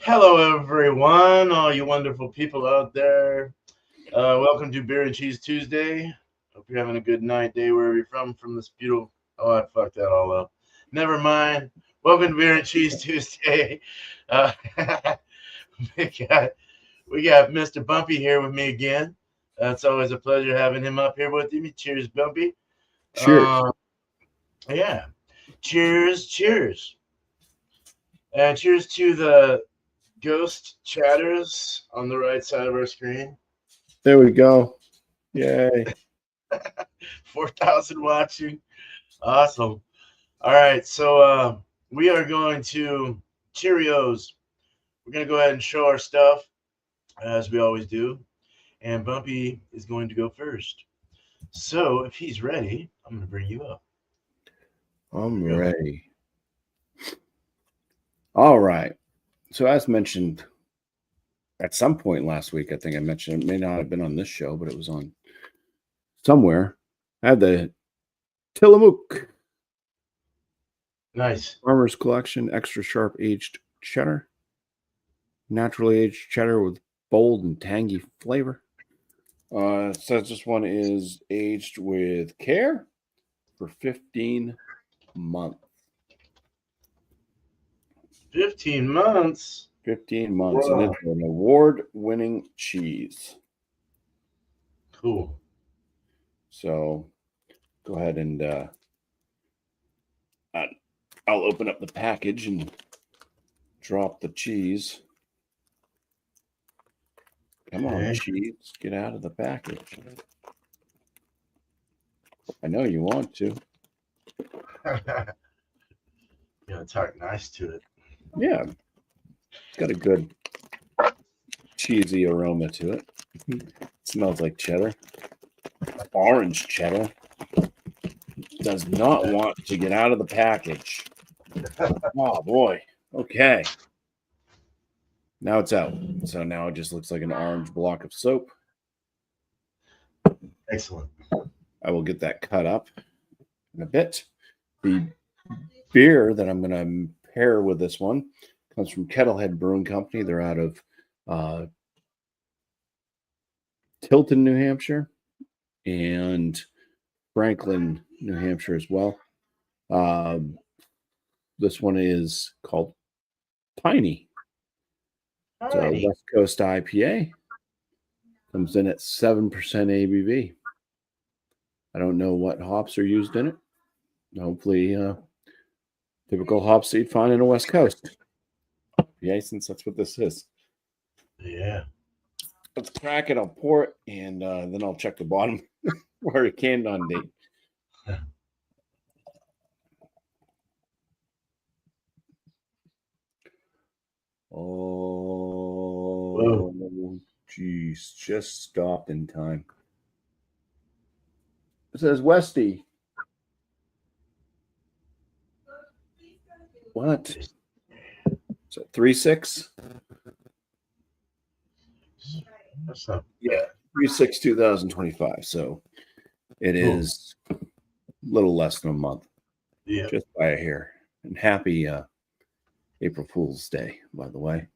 Hello, everyone, all you wonderful people out there. Welcome to Beer and Cheese Tuesday. Hope you're having a good night, day, wherever you're from this beautiful. Oh, I fucked that all up. Never mind. Welcome to Beer and Cheese Tuesday. Uh, we got we got Mr. Bumpy here with me again. It's always a pleasure having him up here with me. Cheers, Bumpy. Cheers. Uh, yeah. Cheers, cheers. And cheers to the ghost chatters on the right side of our screen. There we go. Yay. 4,000 watching. Awesome. All right. So we are going to Cheerios. We're going to go ahead and show our stuff as we always do. And Bumpy is going to go first. So if he's ready, I'm going to bring you up. I'm ready. All right. So as mentioned at some point last week, I think I mentioned it may not have been on this show, but it was on somewhere. I had the Tillamook Nice. Farmers Collection extra sharp aged cheddar. Naturally aged cheddar with bold and tangy flavor. It says this one is aged with care for 15 months. 15 months. 15 months. Wow. And it's an award-winning cheese. Cool. So go ahead and I'll open up the package and drop the cheese. Come on, cheese. Get out of the package. I know you want to. You gotta talk nice to it. Yeah. It's got a good cheesy aroma to it. It smells like cheddar. Orange cheddar. Does not want to get out of the package. Oh boy. Okay. Now it's out. So now it just looks like an orange block of soap. Excellent. I will get that cut up in a bit. The beer that I'm going to pair with this one comes from Kettlehead Brewing Company. They're out of Tilton, New Hampshire, and Franklin, New Hampshire as well. This one is called Piney. It's a West Coast IPA. Comes in at 7% ABV. I don't know what hops are used in it. Hopefully, typical hops that you'd find in the West Coast. Yeah, since that's what this is. Yeah. Let's crack it. I'll pour it, and then I'll check the bottom for a canned on date. Oh, geez, just stopped in time. It says Westy. What? Is it 3.6? That's not yeah, 3.6 2025. So it is a little less than a month. Yeah. Just by a hair. And happy April Fool's Day, by the way.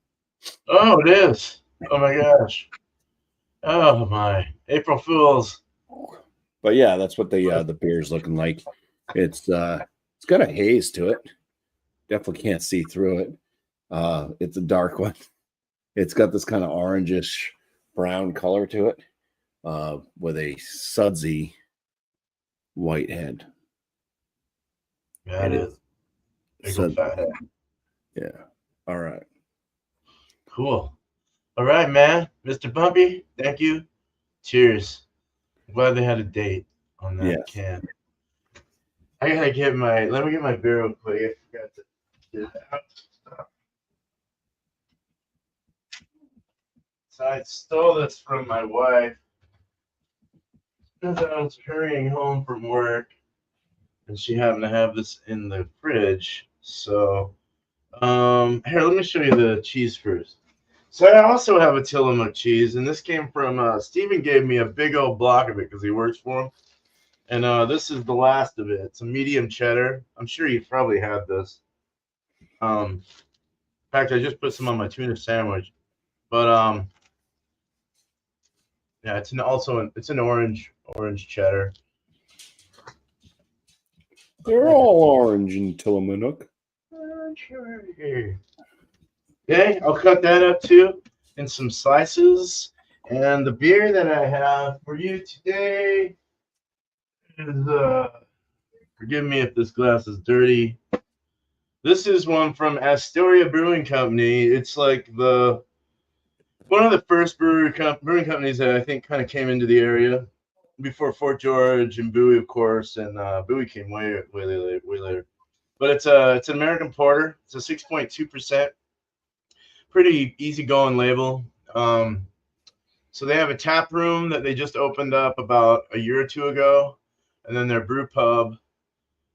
Oh, it is. Oh my gosh. Oh my. April Fools. But yeah, that's what the beer's looking like. It's got a haze to it. Definitely can't see through it. It's a dark one. It's got this kind of orangish brown color to it, with a sudsy white head. That is. Big fat head. Yeah. All right. Cool. All right, man. Mr. Bumpy, thank you. Cheers. I'm glad they had a date on that can. I gotta get let me get my beer real quick. I forgot to get it out. So I stole this from my wife because I was hurrying home from work, and she happened to have this in the fridge. So, here, let me show you the cheese first. So I also have a Tillamook cheese, and this came from Steven gave me a big old block of it because he works for him. And this is the last of it. It's a medium cheddar. I'm sure you've probably had this. Back fact, I just put some on my tuna sandwich. But yeah, it's an orange cheddar. They're all orange in Tillamook. Okay, I'll cut that up too in some slices. And the beer that I have for you today is forgive me if this glass is dirty. This is one from Astoria Brewing Company. It's like one of the first brewing companies that I think kind of came into the area before Fort George and Bowie, of course, and Bowie came way later. But it's an American porter. It's a 6.2%. Pretty easygoing label. So they have a tap room that they just opened up about a year or two ago, and then their brew pub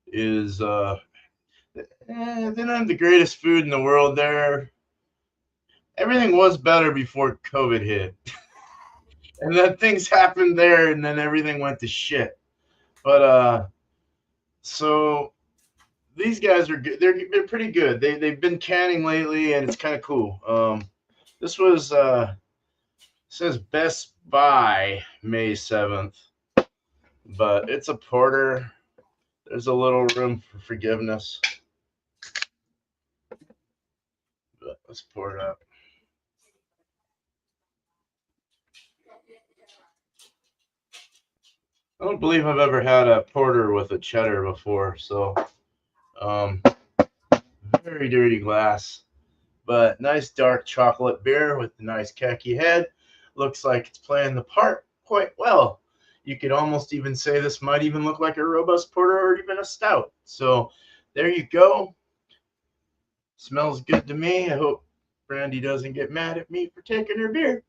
is they don't have the greatest food in the world there. Everything was better before COVID hit. And then things happened there, and then everything went to shit. But so these guys are good. They're pretty good. They've been canning lately, and it's kind of cool. This was says Best By May 7th, but it's a porter. There's a little room for forgiveness. But let's pour it up. I don't believe I've ever had a porter with a cheddar before, so very dirty glass, but nice dark chocolate beer with a nice khaki head. Looks like it's playing the part quite well. You could almost even say this might even look like a robust porter or even a stout. So there you go. Smells good to me. I hope Brandy doesn't get mad at me for taking her beer.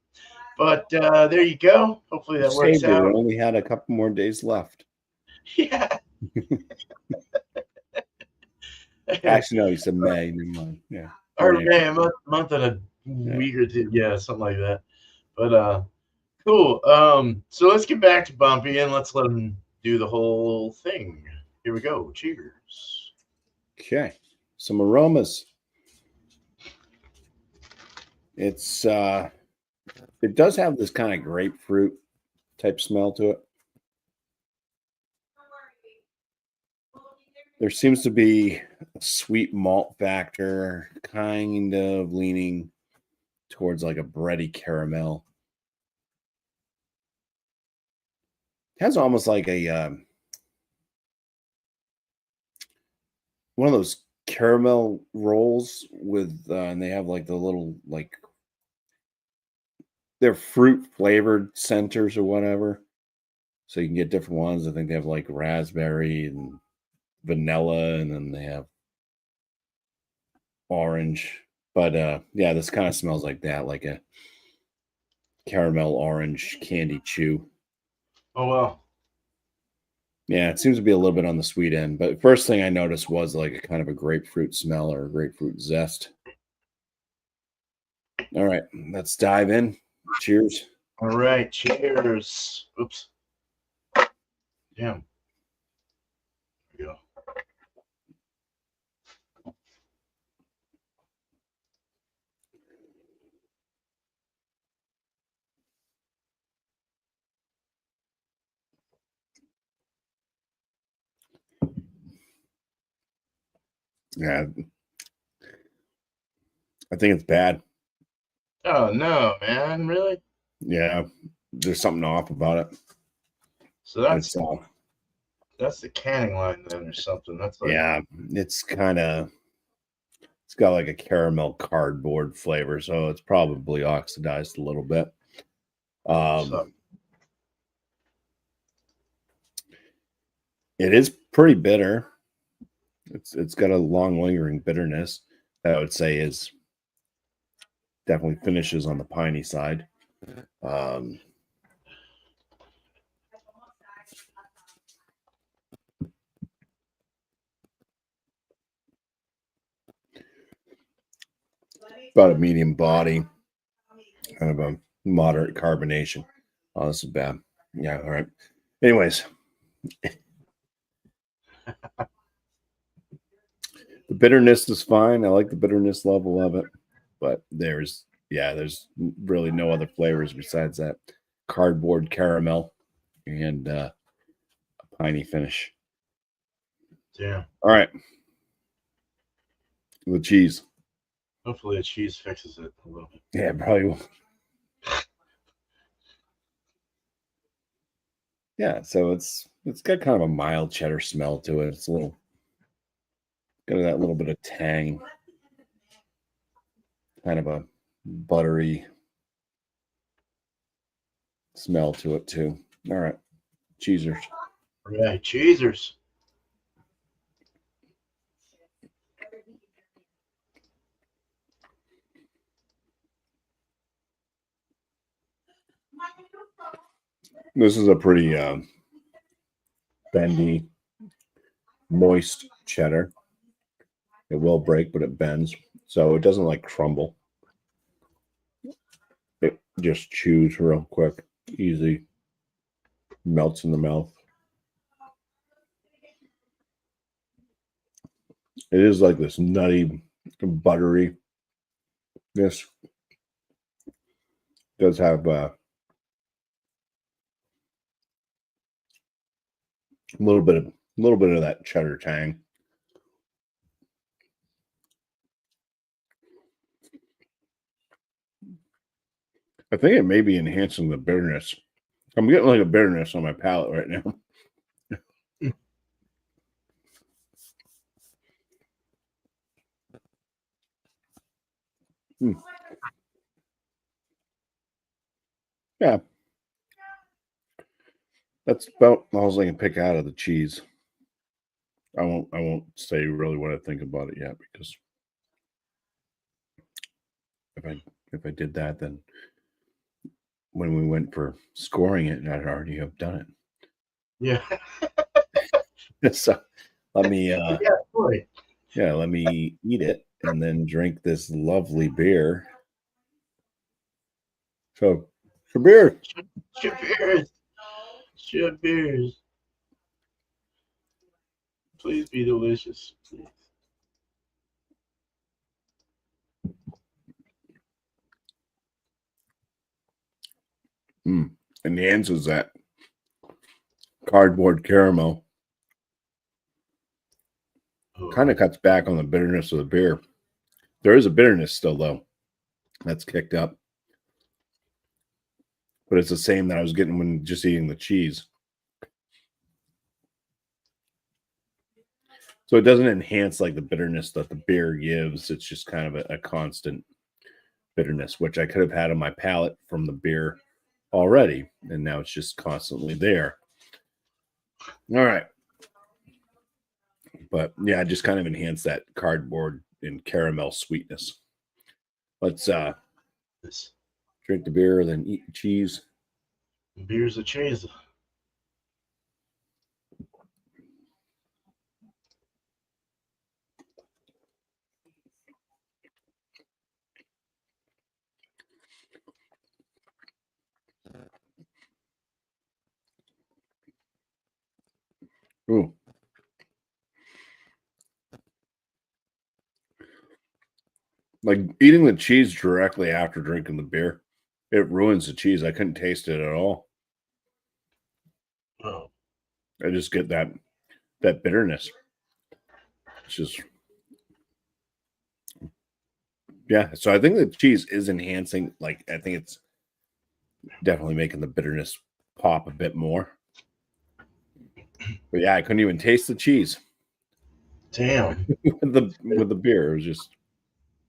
But there you go. Hopefully that works Saved it. out. We only had a couple more days left. Yeah. Actually, no, you said May. Never mind. Yeah. Or May, a month and a week or two. Yeah, something like that. But cool. So let's get back to Bumpy and let's let him do the whole thing. Here we go. Cheers. Okay. Some aromas. It's it does have this kind of grapefruit type smell to it. There seems to be a sweet malt factor, kind of leaning towards like a bready caramel. It has almost like a one of those caramel rolls with, and they have like the little like they're fruit flavored centers or whatever. So you can get different ones. I think they have like raspberry and vanilla, and then they have orange. But yeah, this kind of smells like that, like a caramel orange candy chew. Oh well. Yeah, it seems to be a little bit on the sweet end. But first thing I noticed was like a kind of a grapefruit smell or a grapefruit zest. All right, let's dive in. Cheers. All right. Cheers. Oops. Damn. There we go. Yeah, I think it's bad. Oh no, man! Really? Yeah, there's something off about it. So that's the canning line then, or something. That's like yeah, it's got like a caramel cardboard flavor, so it's probably oxidized a little bit. It is pretty bitter. It's got a long lingering bitterness that I would say is definitely finishes on the piney side. About a medium body, kind of a moderate carbonation. Oh, this is bad. Yeah, all right. Anyways, the bitterness is fine. I like the bitterness level of it. but there's really no other flavors besides that cardboard caramel and a piney finish. Yeah. All right, the cheese. Hopefully the cheese fixes it a little bit. Yeah, probably will. Yeah, so it's got kind of a mild cheddar smell to it. It's a little got that little bit of tang, kind of a buttery smell to it too. All right, cheesers. Right, cheesers. This is a pretty bendy, moist cheddar. It will break, but it bends, so it doesn't like crumble. It just chews real quick, easy, melts in the mouth. It is like this nutty, buttery. This does have a little bit of that cheddar tang. I think it may be enhancing the bitterness. I'm getting like a bitterness on my palate right now. Yeah, that's about all I can pick out of the cheese. I won't say really what I think about it yet, because if I did that, then when we went for scoring it, I'd already have done Yeah. it. So let me Yeah, boy. let me eat it and then drink this lovely beer. So beer. Cheers. Cheers. Please be delicious. Please. Enhances that cardboard caramel. Kind of cuts back on the bitterness of the beer. There is a bitterness still, though, that's kicked up, but it's the same that I was getting when just eating the cheese. So it doesn't enhance like the bitterness that the beer gives. It's just kind of a constant bitterness, which I could have had on my palate from the beer already, and now it's just constantly there. All right. But yeah, I just kind of enhance that cardboard and caramel sweetness. Let's drink the beer, then eat the cheese. Beer's a cheese. Ooh. Like eating the cheese directly after drinking the beer, it ruins the cheese. I couldn't taste it at all. Oh. I just get that bitterness. It's just, yeah. So I think the cheese is enhancing. Like, I think it's definitely making the bitterness pop a bit more. But yeah, I couldn't even taste the cheese. Damn. with the beer. It was just,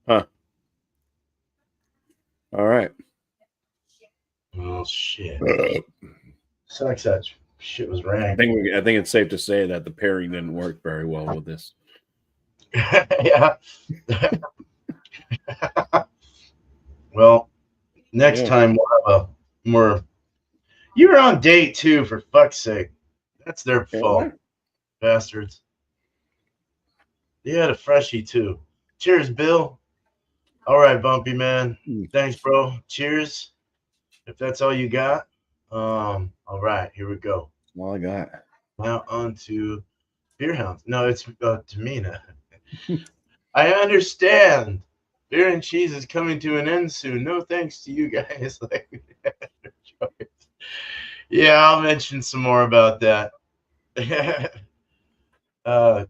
huh. All right. Oh shit. Sucks that shit was rank. I think it's safe to say that the pairing didn't work very well with this. Yeah. Well, next time we'll have a more. You were on date too, for fuck's sake. That's their fault, bastards. They had a freshie too. Cheers, Bill. All right, Bumpy man. Thanks, bro. Cheers. If that's all you got. All right, here we go. All I got. Now on to Beer Hounds. No, it's to me now. I understand Beer and cheese is coming to an end soon. No thanks to you guys. Like, yeah, I'll mention some more about that.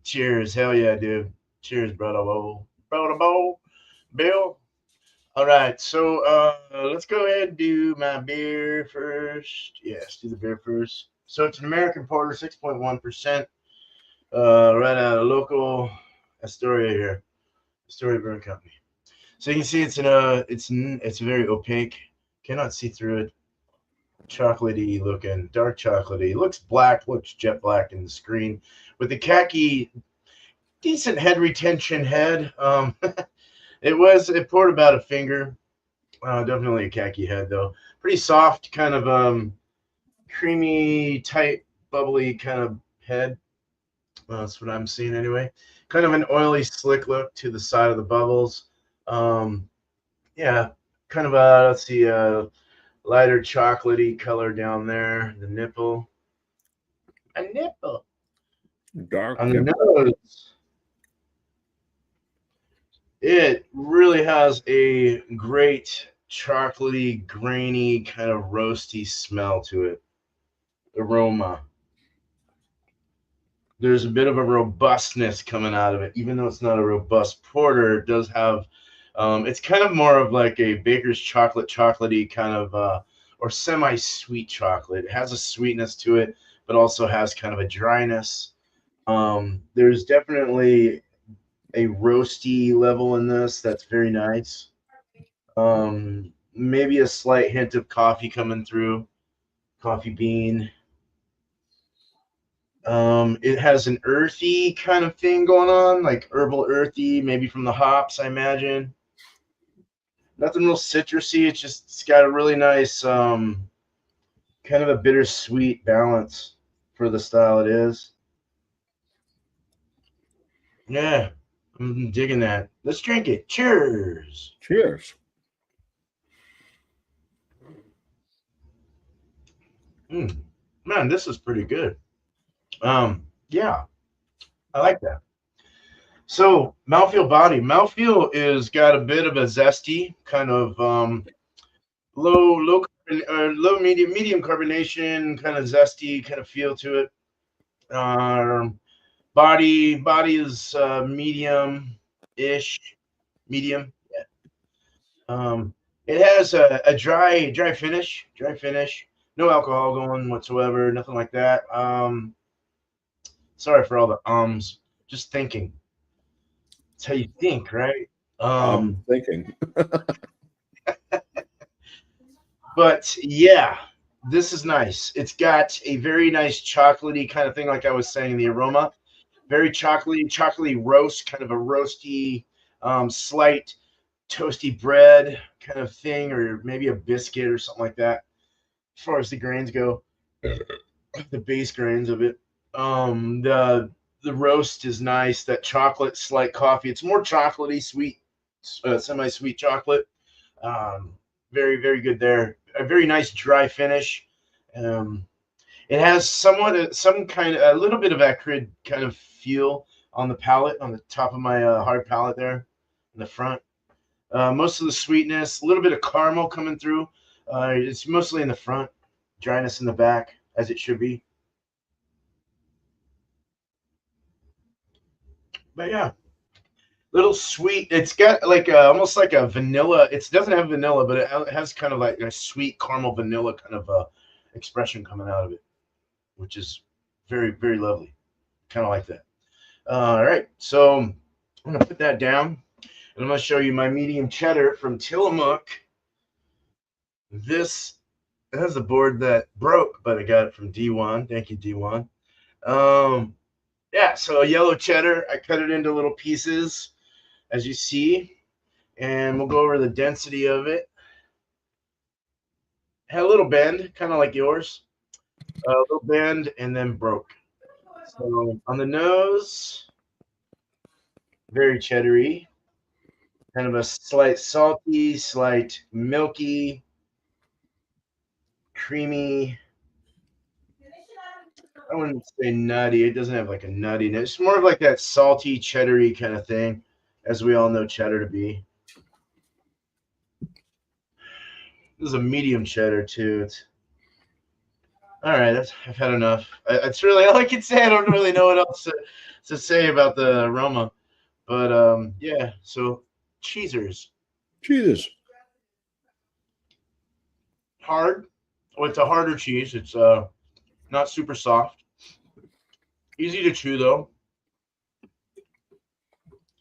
Cheers. Hell yeah, dude. Cheers, brother. Brother Bo. Bill. All right, so let's go ahead and do my beer first. Yes, do the beer first. So it's an American Porter, 6.1%, right out of local Astoria here, Astoria Brewing Company. So you can see it's very opaque. Cannot see through it. Chocolatey looking, dark chocolatey. Looks black, looks jet black in the screen, with the khaki, decent head retention head. It poured about a finger. Definitely a khaki head though. Pretty soft, kind of creamy, tight, bubbly kind of head. That's what I'm seeing anyway. Kind of an oily, slick look to the side of the bubbles. Um, yeah, kind of a let's see, lighter chocolatey color down there. The nipple, a nipple Dark on the nipple. nose. It really has a great chocolatey, grainy, kind of roasty smell to it. Aroma. There's a bit of a robustness coming out of it, even though it's not a robust porter. It does have, it's kind of more of like a baker's chocolate, chocolatey kind of, or semi-sweet chocolate. It has a sweetness to it, but also has kind of a dryness. There's definitely a roasty level in this that's very nice. Maybe a slight hint of coffee coming through, coffee bean. It has an earthy kind of thing going on, like herbal earthy, maybe from the hops, I imagine. Nothing real citrusy. It's got a really nice kind of a bittersweet balance for the style it is. Yeah, I'm digging that. Let's drink it. Cheers. Cheers. Mm, man, this is pretty good. Yeah, I like that. So mouthfeel body. Mouthfeel is got a bit of a zesty kind of low medium carbonation, kind of zesty kind of feel to it. Um, body is medium ish, medium. Um, it has a dry finish. No alcohol going whatsoever, nothing like that. Sorry for all the ums. Just thinking. It's how you think, right? I'm Um, thinking. but yeah, this is nice. It's got a very nice chocolatey kind of thing, like I was saying, the aroma. Very chocolatey roast, kind of a roasty, slight toasty bread kind of thing, or maybe a biscuit or something like that. As far as the grains go, the base grains of it. The roast is nice. That chocolate, slight coffee. It's more chocolatey, sweet, semi-sweet chocolate. Um, very good there. A very nice dry finish. Um, it has some kind of a little bit of acrid kind of feel on the palate, on the top of my hard palate there in the front. Most of the sweetness, a little bit of caramel coming through. It's mostly in the front, dryness in the back, as it should be. But yeah, little sweet. It's got like almost like a vanilla. It doesn't have vanilla, but it has kind of like a sweet caramel vanilla kind of expression coming out of it, which is very lovely. Kind of like that. All right, so I'm gonna put that down, and I'm gonna show you my medium cheddar from Tillamook. This has a board that broke, but I got it from D1. Thank you, D1. Um, yeah, so a yellow cheddar. I cut it into little pieces, as you see, and we'll go over the density of it. Had a little bend, kind of like yours. A little bend, and then broke. So on the nose, very cheddary. Kind of a slight salty, slight milky, creamy. I wouldn't say nutty. It doesn't have like a nuttiness. It's more of like that salty, cheddary kind of thing, as we all know cheddar to be. This is a medium cheddar too. All right. I've had enough. It's really all I can say. I don't really know what else to say about the aroma, but yeah. So cheesers, Jesus. hard. Oh, it's a harder cheese. It's not super soft. Easy to chew though.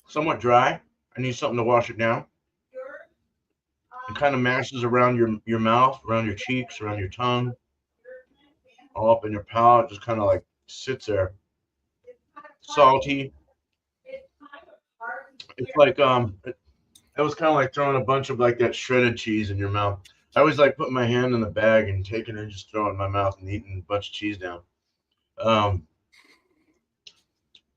Somewhat dry. I need something to wash it down. It kind of mashes around your mouth, around your cheeks, around your tongue, all up in your palate. Just kind of like sits there. Salty. It's like it was kind of like throwing a bunch of like that shredded cheese in your mouth. I always like putting my hand in the bag and taking it and just throwing it in my mouth and eating a bunch of cheese down. Um,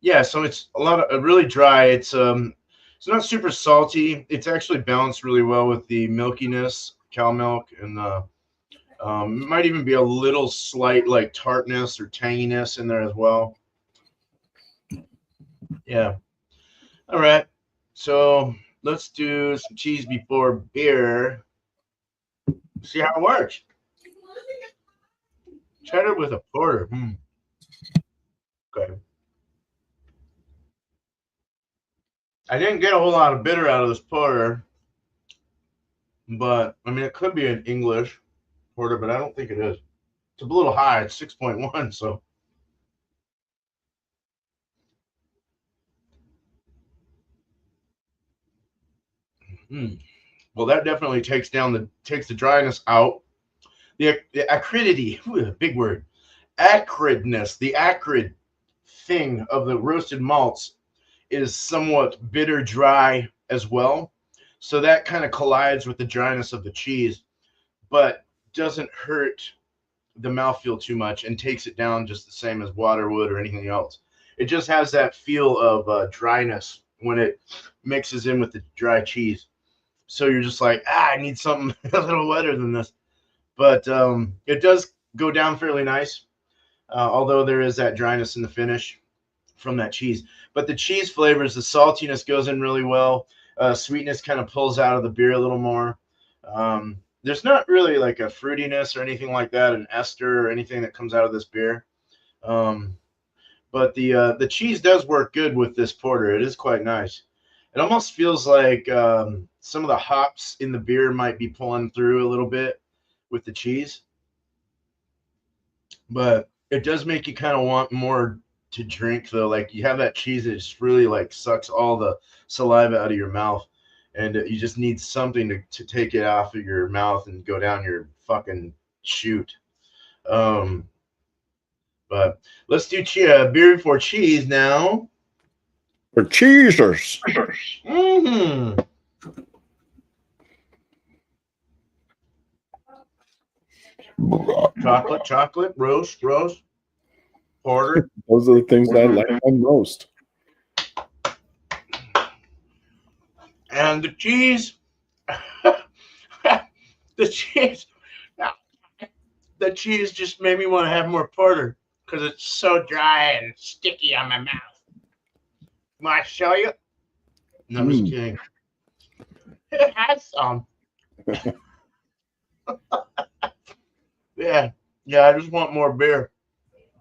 yeah, so it's a lot of really dry. It's not super salty. It's actually balanced really well with the milkiness, cow milk, and might even be a little slight like tartness or tanginess in there as well. Yeah. All right. So let's do some cheese before beer. See how it works. Cheddar with a porter. Okay. I didn't get a whole lot of bitter out of this porter, but I mean it could be an English porter, but I don't think it is. It's a little high. It's 6.1. So well, that definitely takes the dryness out. The acridity, big word, acridness, the acrid thing of the roasted malts is somewhat bitter dry as well. So that kind of collides with the dryness of the cheese, but doesn't hurt the mouthfeel too much and takes it down just the same as water would or anything else. It just has that feel of dryness when it mixes in with the dry cheese. So you're just like, I need something a little wetter than this. But it does go down fairly nice, although there is that dryness in the finish from that cheese. But the cheese flavors, the saltiness goes in really well. Sweetness kind of pulls out of the beer a little more. There's not really like a fruitiness or anything like that, an ester or anything that comes out of this beer. But the cheese does work good with this porter. It is quite nice. It almost feels like some of the hops in the beer might be pulling through a little bit with the cheese. But it does make you kind of want more to drink though. Like you have that cheese that just really like sucks all the saliva out of your mouth, and you just need something to take it off of your mouth and go down your fucking chute. Um, but let's do beer before cheese now. For cheesers. Mm-hmm. Chocolate, roast, porter. Those are the things I like most. And the cheese, the cheese just made me want to have more porter because it's so dry and sticky on my mouth. Want to show you? No, I'm just kidding. It has some. Yeah, I just want more beer.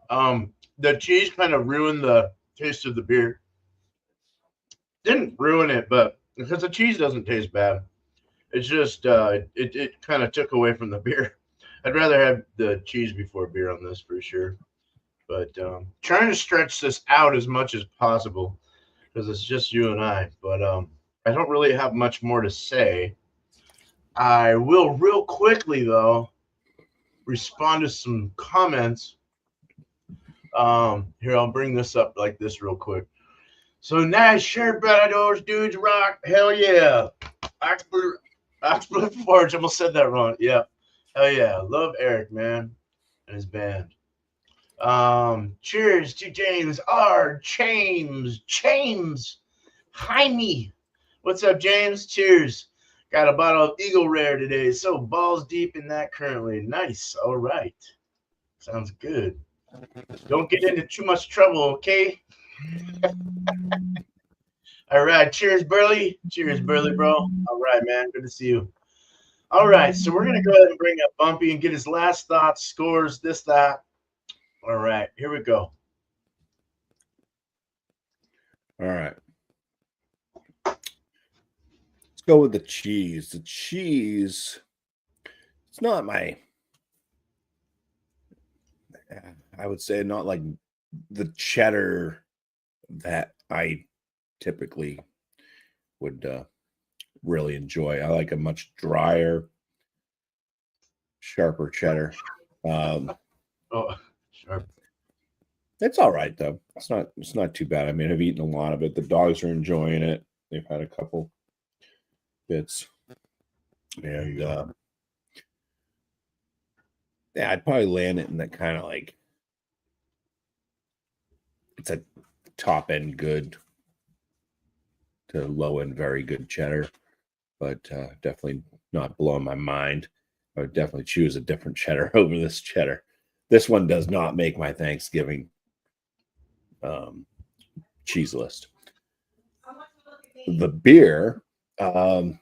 The cheese kind of ruined the taste of the beer. Didn't ruin it, but because the cheese doesn't taste bad, it's just it kind of took away from the beer. I'd rather have the cheese before beer on this for sure. But trying to stretch this out as much as possible because it's just you and I. But I don't really have much more to say. I will real quickly though respond to some comments. Here, I'll bring this up like this real quick. So nice shirt, brother. Those dudes rock. Hell yeah. Oxford Forge. I almost said that wrong. Yeah. Hell yeah. Love Eric, man, and his band. Cheers to James R. James. Jaime. What's up, James? Cheers. Got a bottle of Eagle Rare today. So balls deep in that currently. Nice. All right. Sounds good. Don't get into too much trouble, okay? All right. Cheers, Burley. Cheers, Burley, bro. All right, man. Good to see you. All right, so we're gonna go ahead and bring up Bumpy and get his last thoughts, scores, this, that. All right, here we go. All right. Let's go with the cheese. The cheese, it's not my, I would say, not like the cheddar that I typically would really enjoy. I like a much drier, sharper cheddar. Oh, sharp. It's all right though. It's not too bad. I mean, I've eaten a lot of it. The dogs are enjoying it. They've had a couple bits. And yeah, I'd probably land it in that kind of like it's a top end good to low end very good cheddar, but definitely not blowing my mind. I would definitely choose a different cheddar over this cheddar. This one does not make my Thanksgiving cheese list. The beer, I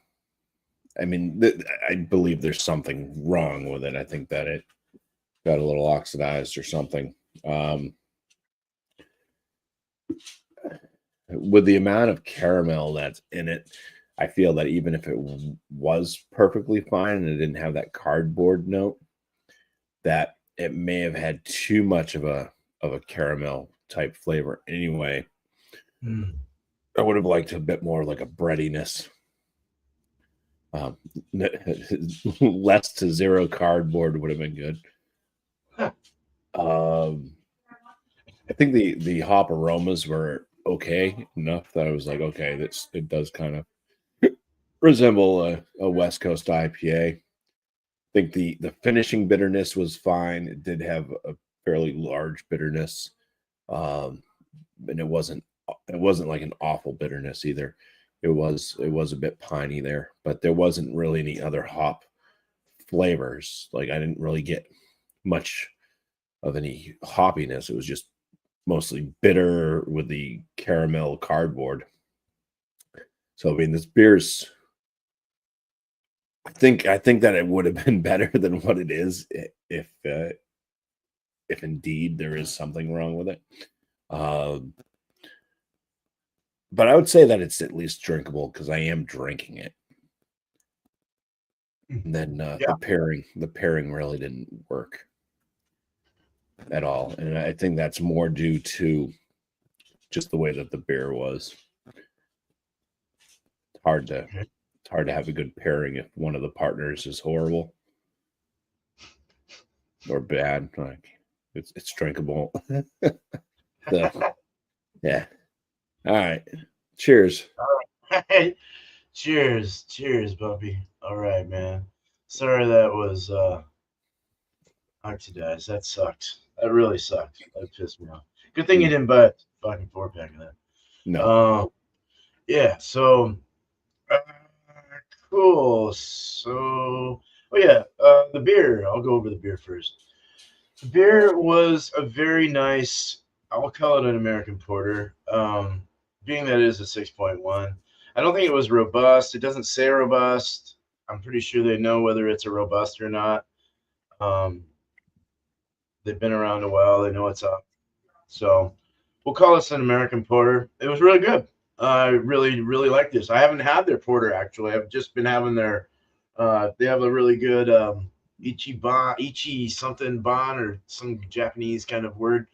mean, I believe there's something wrong with it. I think that it got a little oxidized or something. With the amount of caramel that's in it, I feel that even if it was perfectly fine and it didn't have that cardboard note, that it may have had too much of a caramel type flavor anyway. I would have liked a bit more like a breadiness. Less to zero cardboard would have been good. I think the hop aromas were okay enough that I was like, okay, it does kind of resemble a West Coast IPA. I think the finishing bitterness was fine. It did have a fairly large bitterness, and it wasn't like an awful bitterness either. It was a bit piney there, but there wasn't really any other hop flavors. Like I didn't really get much of any hoppiness. It was just mostly bitter with the caramel cardboard. So I mean, this beer's. I think that it would have been better than what it is if indeed there is something wrong with it. But I would say that it's at least drinkable because I am drinking it. And then the pairing really didn't work at all, and I think that's more due to just the way that the beer was. It's hard to have a good pairing if one of the partners is horrible or bad. Like it's drinkable. So, yeah. All right. Cheers. All right. Cheers, Bumpy. All right, man. Sorry that was oxidized. That sucked. That really sucked. That pissed me off. Good thing you didn't buy a fucking 4-pack of that. No. Yeah. So uh, cool. So, oh yeah, the beer. I'll go over the beer first. The beer was a very nice. I'll call it an American porter. Being that it is a 6.1. I don't think it was robust. It doesn't say robust. I'm pretty sure they know whether it's a robust or not. Um, they've been around a while. They know what's up. So we'll call this an American porter. It was really good. I really, really like this. I haven't had their porter actually. I've just been having their. They have a really good Ichi something ban or some Japanese kind of word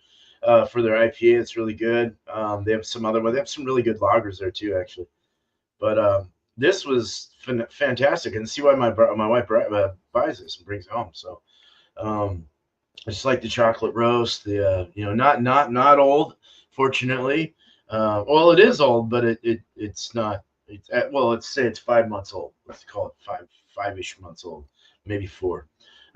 for their IPA. It's really good. They have some other one. They have some really good lagers there too, actually. But this was fantastic, and see why my wife buys this and brings it home. So I just like the chocolate roast. The not old, fortunately. Well, it is old, but it's not. It's well, let's say it's 5 months old. Let's call it five-ish months old, maybe 4.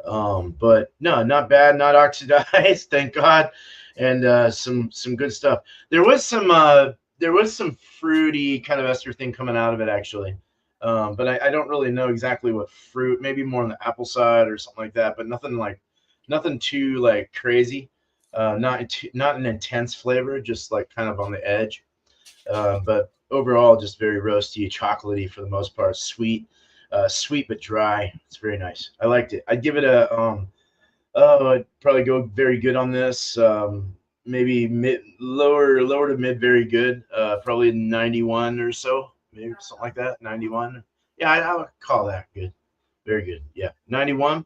But no, not bad, not oxidized, thank God, and some good stuff. There was some fruity kind of ester thing coming out of it actually, but I don't really know exactly what fruit. Maybe more on the apple side or something like that, but nothing too like crazy. Not an intense flavor, just like kind of on the edge. But overall, just very roasty, chocolatey for the most part, sweet. sweet but dry. It's very nice. I liked it. I'd give it a I'd probably go very good on this. Maybe lower to mid, very good. Probably 91 or so, maybe something like that. 91. Yeah, I would call that good. Very good. Yeah, 91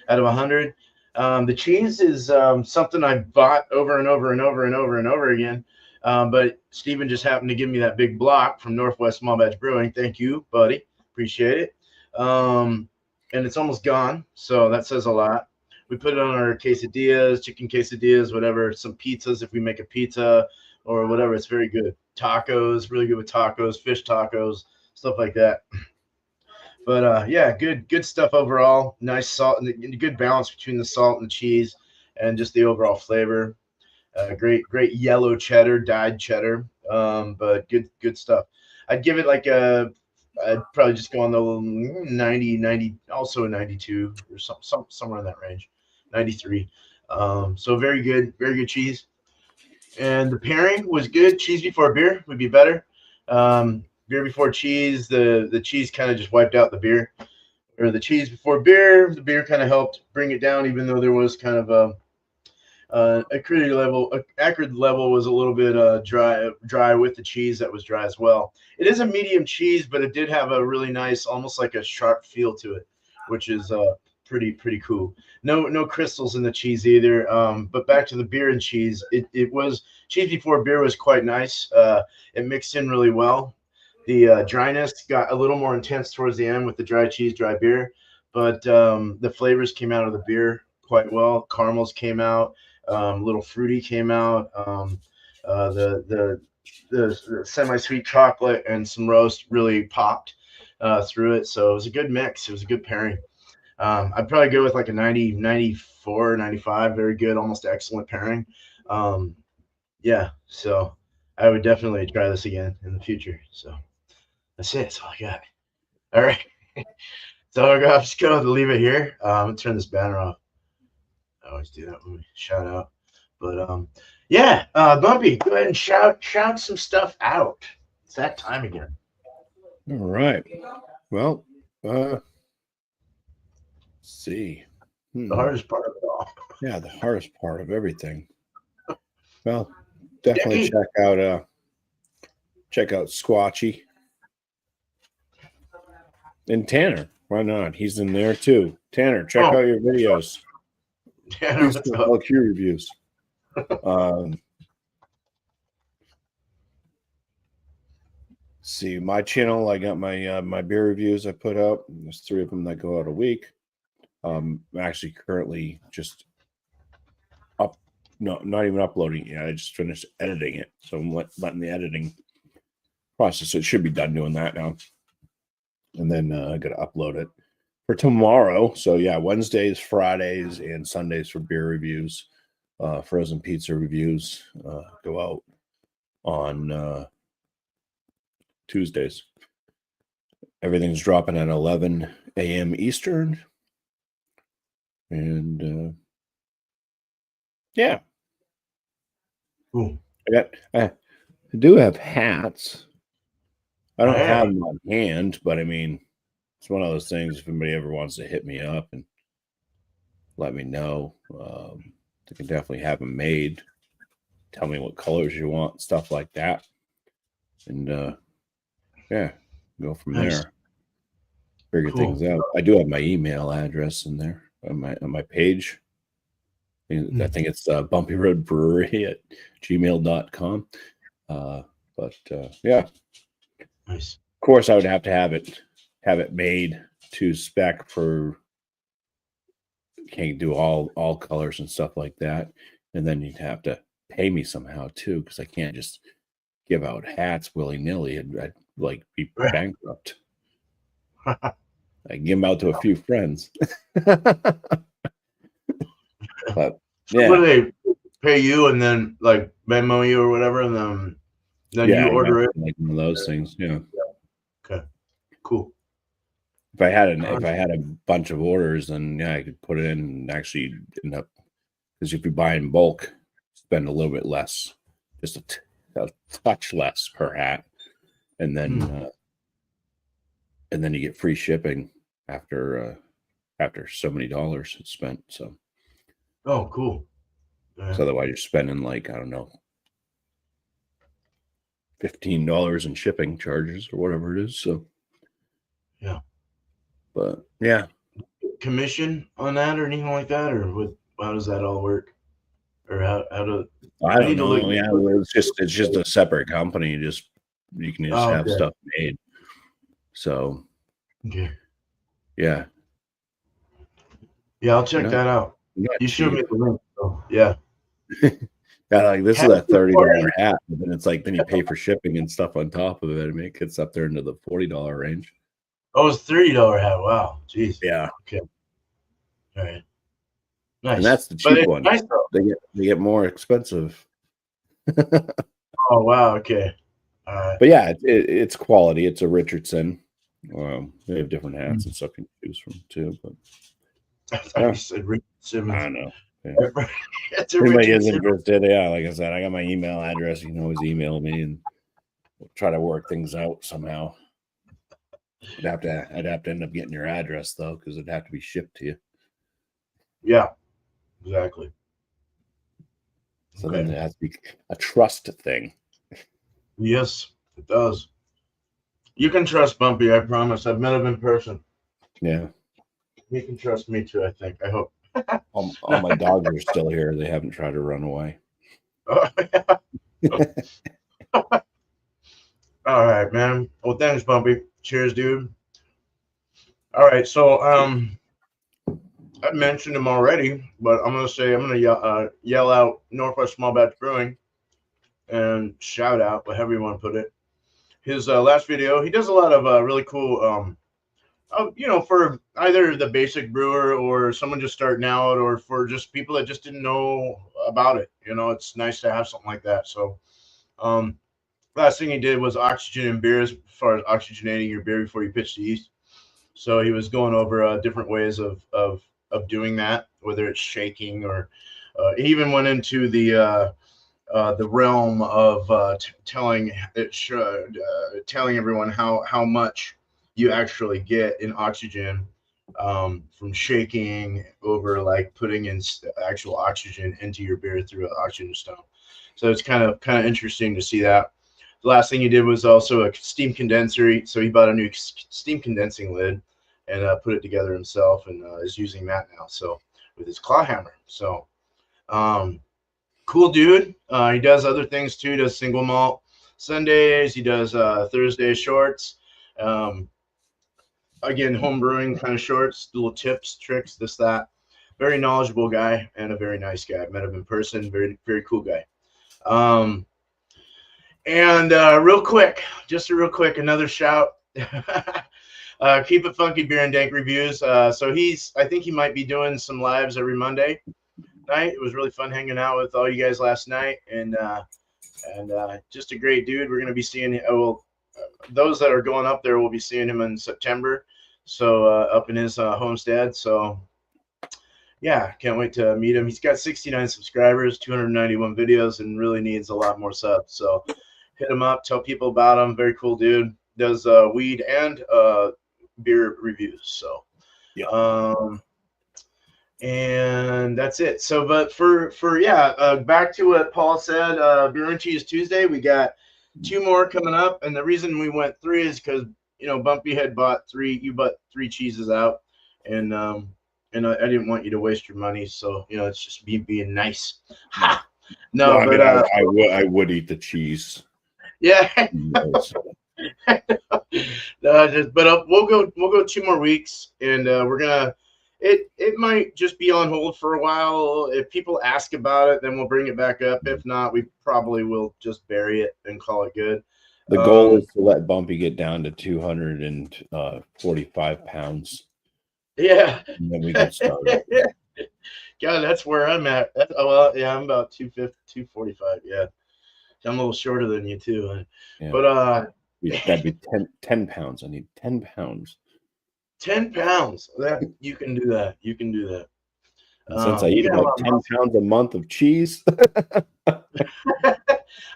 out of 100. The cheese is something I bought over and over and over and over and over again. But Steven just happened to give me that big block from Northwest Small Batch Brewing. Thank you, buddy. Appreciate it. And it's almost gone, so that says a lot. We put it on our quesadillas, chicken quesadillas, whatever, some pizzas if we make a pizza or whatever. It's very good. Tacos, really good with tacos, fish tacos, stuff like that. But yeah, good stuff overall. Nice salt and good balance between the salt and the cheese and just the overall flavor. Great yellow cheddar, dyed cheddar. But good stuff. I'd give it like I'd probably just go on the 90, also a 92 or somewhere in that range, 93. So very good cheese. And the pairing was good. Cheese before beer would be better. Beer before cheese, the cheese kind of just wiped out the beer, or the cheese before beer, the beer kind of helped bring it down, even though there was kind of a acrid level was a little bit dry with the cheese that was dry as well. It is a medium cheese, but it did have a really nice, almost like a sharp feel to it, which is pretty cool. No crystals in the cheese either. But back to the beer and cheese, it was cheese before beer was quite nice. It mixed in really well. The dryness got a little more intense towards the end with the dry cheese, dry beer, but the flavors came out of the beer quite well. Caramels came out, little fruity came out. The semi-sweet chocolate and some roast really popped through it. So it was a good mix. It was a good pairing. I'd probably go with like a 90, 94, 95. Very good, almost excellent pairing. Yeah, so I would definitely try this again in the future. So that's it. That's all I got. All right. So I'm just going to leave it here. I'm going to turn this banner off. I always do that when we shout out. But yeah, Bumpy, go ahead and shout some stuff out. It's that time again. All right. Well, let's see. The hardest part of it all. Yeah, the hardest part of everything. Well, definitely check out Squatchy. And Tanner, why not? He's in there too. Tanner, check out your videos. Tanner, LQ reviews. See, my channel, I got my beer reviews I put out. There's 3 of them that go out a week. I'm actually currently just not even uploading it yet. I just finished editing it. So I'm letting the editing process. It should be done doing that now. And then I got to upload it for tomorrow. So yeah, Wednesdays, Fridays, and Sundays for beer reviews. Frozen pizza reviews go out on Tuesdays. Everything's dropping at 11 a.m. Eastern. And yeah. Cool. I do have hats. I don't have them on hand, but I mean, it's one of those things. If anybody ever wants to hit me up and let me know, they can definitely have them made. Tell me what colors you want, stuff like that, and yeah, go from there. Figure things out. I do have my email address in there on my page. I think it's Bumpy Road Brewery at gmail.com. But yeah. Nice. Of course, I would have to have it made to spec for. Can't do all colors and stuff like that, and then you'd have to pay me somehow too, because I can't just give out hats willy nilly. I'd like be bankrupt. I can give them out to a few friends. But yeah, what do they pay you and then like Venmo you or whatever, and then you order it, like one of those things. Yeah. Okay. Cool. If I had a bunch of orders, then yeah, I could put it in and actually end up, because if you buy in bulk, spend a little bit less, just a touch less per hat, and then and then you get free shipping after so many dollars it's spent. So, Oh, cool. so otherwise you're spending like, I don't know, $15 in shipping charges or whatever it is. So, yeah. But yeah, Commission on that or anything like that, or what? How does that all work? Or how do I don't need to know. look? Yeah, it's just a separate company. You can just have okay. stuff made. So Okay. yeah, Yeah, I'll check that out. not You showed cheap. me the link. So, yeah. Yeah, like this Hat is a $30 party. hat, but then it's like then you pay for shipping and stuff on top of it. I mean, it gets up there into the $40 range. Oh, it's $30 hat. Wow. Jeez. Yeah. Okay. All right. Nice. And that's the But cheap it's one. nice though. They get more expensive. Oh wow. Okay. All right. But yeah, it's quality. It's a Richardson. They have different hats and stuff you can choose from too. But I thought you said Richard Simmons. I don't know. Yeah. It's a Anybody Richard is Simmons. interested, yeah, like I said, I got my email address. You can always email me and we'll try to work things out somehow. I'd have to end up getting your address though, because it'd have to be shipped to you. Yeah, exactly. So then it has to be a trust thing. Yes, it does. You can trust Bumpy, I promise. I've met him in person. Yeah. He can trust me too, I think. I hope. All my dogs are still here. They haven't tried to run away. All right, man. Well, thanks, Bumpy. Cheers, dude. All right, so I mentioned him already, but I'm gonna yell out Northwest Small Batch Brewing and shout out, however you want to put it. His last video, he does a lot of really cool for either the basic brewer or someone just starting out, or for just people that just didn't know about it. It's nice to have something like that. So, last thing he did was oxygen in beers, as far as oxygenating your beer before you pitch the yeast. So he was going over different ways of doing that, whether it's shaking or he even went into the realm of telling everyone how much you actually get in oxygen from shaking over like putting in actual oxygen into your beer through an oxygen stone. So it's kind of interesting to see that. The last thing he did was also a steam condenser. So he bought a new steam condensing lid and put it together himself, and is using that now. So with his claw hammer. So cool dude. He does other things too. He does single malt Sundays. He does Thursday shorts. Again, home brewing kind of shorts, little tips, tricks, this, that. Very knowledgeable guy and a very nice guy. Met him in person. Very, very cool guy. And real quick, another shout. Keep It Funky Beer and Dank Reviews. So I think he might be doing some lives every Monday night. It was really fun hanging out with all you guys last night, and just a great dude. We're going to be seeing those that are going up there will be seeing him in September. So up in his homestead. So yeah, can't wait to meet him. He's got 69 subscribers, 291 videos, and really needs a lot more subs. So hit him up, tell people about him. Very cool dude. Does weed and beer reviews. So yeah. And that's it. So, but back to what Paul said, Beer and Cheese Tuesday, we got 2 more coming up. And the reason we went 3 is because, Bumpy had bought 3, you bought 3 cheeses out. And I didn't want you to waste your money. So, it's just me being nice. Ha! No, well, but I would eat the cheese. Yeah. But we'll go 2 more weeks, and we're gonna. It might just be on hold for a while. If people ask about it, then we'll bring it back up. If not, we probably will just bury it and call it good. The goal is to let Bumpy get down to 245 pounds. Yeah. And then we can start. God, that's where I'm at. I'm about 245. Yeah. I'm a little shorter than you too. Yeah. But that'd be 10 pounds. I need 10 pounds. 10 pounds. You can do that. And since I eat about 10 pounds a month of cheese.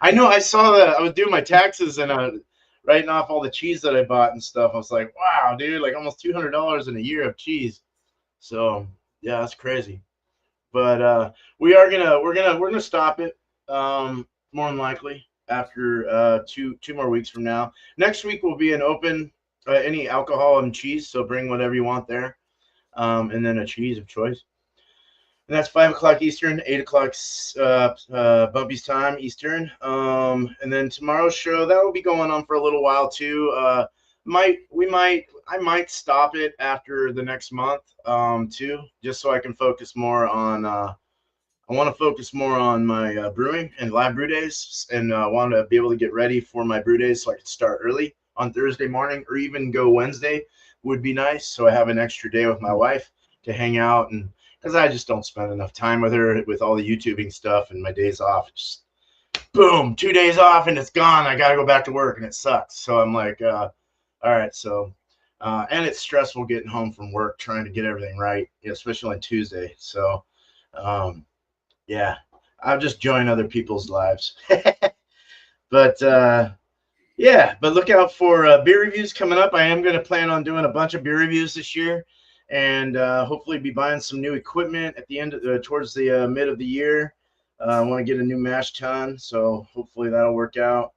I know. I saw that. I was doing my taxes, and writing off all the cheese that I bought and stuff. I was like, wow, dude, like almost $200 in a year of cheese. So yeah, that's crazy. But we're gonna stop it. More than likely after two more weeks from now. Next week will be an open any alcohol and cheese. So bring whatever you want there, and then a cheese of choice. And that's 5 o'clock Eastern, 8 o'clock Bumpy's time Eastern. And then tomorrow's show that will be going on for a little while too. I might stop it after the next month too, just so I can focus more on. I want to focus more on my brewing and live brew days, and want to be able to get ready for my brew days so I can start early on Thursday morning, or even go Wednesday would be nice. So I have an extra day with my wife to hang out, and because I just don't spend enough time with her with all the YouTubing stuff and my days off. Just boom, 2 days off and it's gone. I got to go back to work and it sucks. So I'm like, all right. So, and it's stressful getting home from work, trying to get everything right, especially on Tuesday. So, yeah, I'll just join other people's lives. But, yeah, but look out for beer reviews coming up. I am going to plan on doing a bunch of beer reviews this year, and hopefully be buying some new equipment at the end of towards the mid of the year. I want to get a new mash tun, so hopefully that'll work out.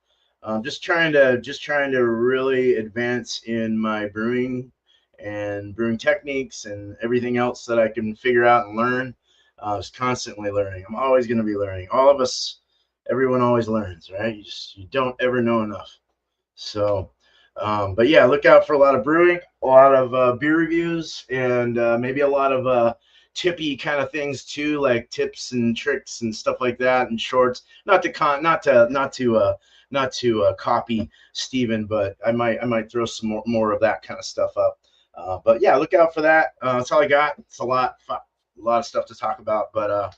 Just trying to really advance in my brewing and brewing techniques and everything else that I can figure out and learn. Just constantly learning. I'm always going to be learning. All of us, everyone always learns, right? You don't ever know enough. So, but yeah, look out for a lot of brewing, a lot of beer reviews, and maybe a lot of tippy kind of things too, like tips and tricks and stuff like that, and shorts. Not to copy Steven, but I might throw some more of that kind of stuff up. But yeah, look out for that. That's all I got. It's a lot of stuff to talk about, but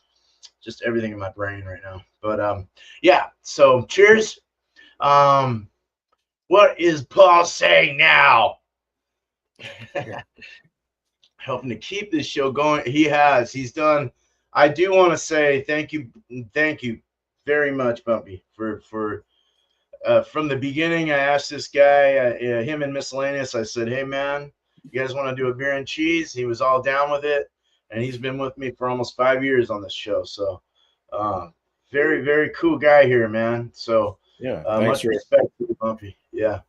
just everything in my brain right now. But yeah, so cheers. What is Paul saying now? Helping to keep this show going. He's done. I do want to say thank you very much, Bumpy, for from the beginning. I asked this guy, him and Miscellaneous, I said, hey man, you guys want to do a beer and cheese? He was all down with it, and he's been with me for almost 5 years on this show. So very, very cool guy here, man. So Yeah, much respect to Bumpy. Yeah.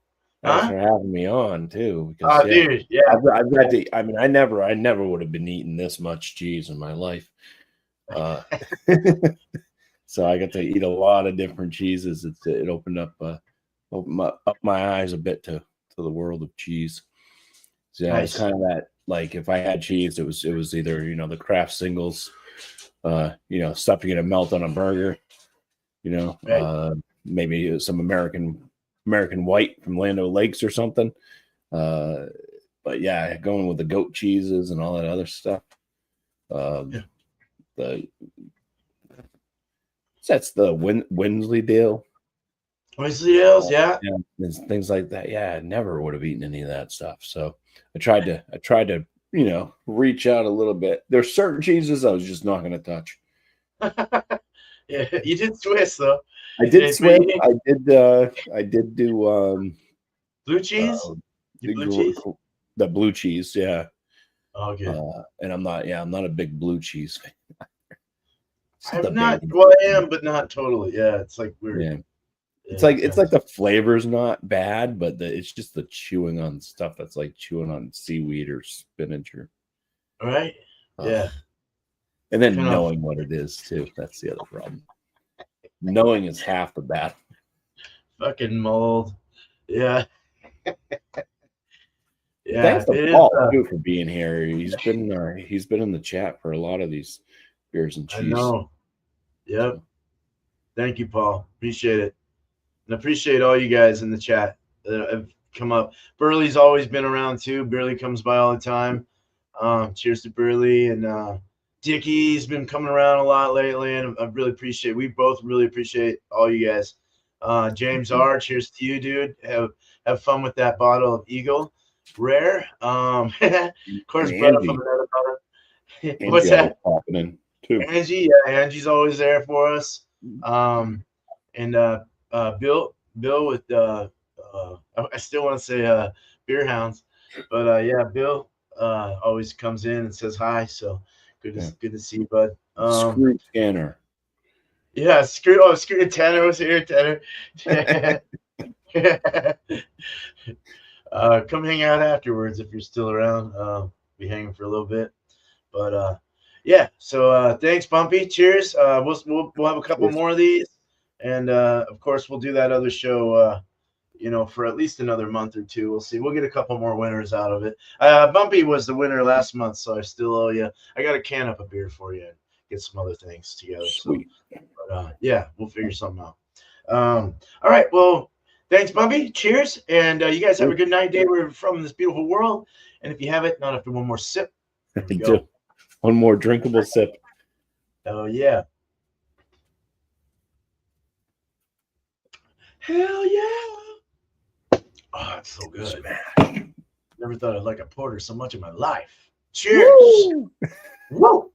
Thanks for having me on too. Because, dude, yeah. I've got to. I mean, I never would have been eating this much cheese in my life. So I got to eat a lot of different cheeses. It opened up my eyes a bit to the world of cheese. So yeah, nice. It's kind of that, like, if I had cheese, it was either the Kraft singles, stuff you're gonna melt on a burger, right. Maybe some American white from Land O'Lakes or something. But yeah, going with the goat cheeses and all that other stuff. That's the Wensleydale. Wensleydales, yeah. Things like that. Yeah, I never would have eaten any of that stuff. So I tried to reach out a little bit. There's certain cheeses I was just not going to touch. Yeah, you did Swiss though. I did Swiss. I did do blue cheese. Blue cheese. The blue cheese, yeah. Oh, good. And I'm not a big blue cheese fan. I'm not. Well, I am, but not totally. Yeah, it's like weird. Yeah. It's like the flavor's not bad, but it's just the chewing on stuff that's like chewing on seaweed or spinach or. Right. Yeah. And then knowing what it is too. That's the other problem. Knowing is half the battle. Fucking mold. Yeah. Yeah. Thanks to Paul too for being here. He's been in the chat for a lot of these beers and cheese. I know. Yep. Thank you, Paul. Appreciate it. And appreciate all you guys in the chat that have come up. Burley's always been around too. Burley comes by all the time. Cheers to Burley. And Dickie's been coming around a lot lately, and we both really appreciate all you guys. James R., cheers to you, dude. Have fun with that bottle of Eagle Rare. Of course, brother from another brother. What's that? Happening too. Angie, Angie's always there for us. And Bill with I still want to say beer hounds, but yeah, Bill always comes in and says hi. So good to see you, bud. Screw Tanner. Yeah, screw Tanner was here, Tanner. Come hang out afterwards if you're still around. Be hanging for a little bit, but yeah. So thanks, Bumpy. Cheers. We'll have a couple more of these, and of course we'll do that other show. For at least another month or two. We'll see. We'll get a couple more winners out of it. Bumpy was the winner last month, so I still owe you. I got to can up a beer for you and get some other things together. Sweet. So, but yeah, we'll figure something out. All right. Well, thanks, Bumpy. Cheers. And you guys have a good night, day wherever you're from in this beautiful world. And if you have it, not after one more sip. Go. One more drinkable sip. Oh, yeah. Hell yeah. Oh, it's so good. Smash. Never thought I'd like a porter so much in my life. Cheers. Woo!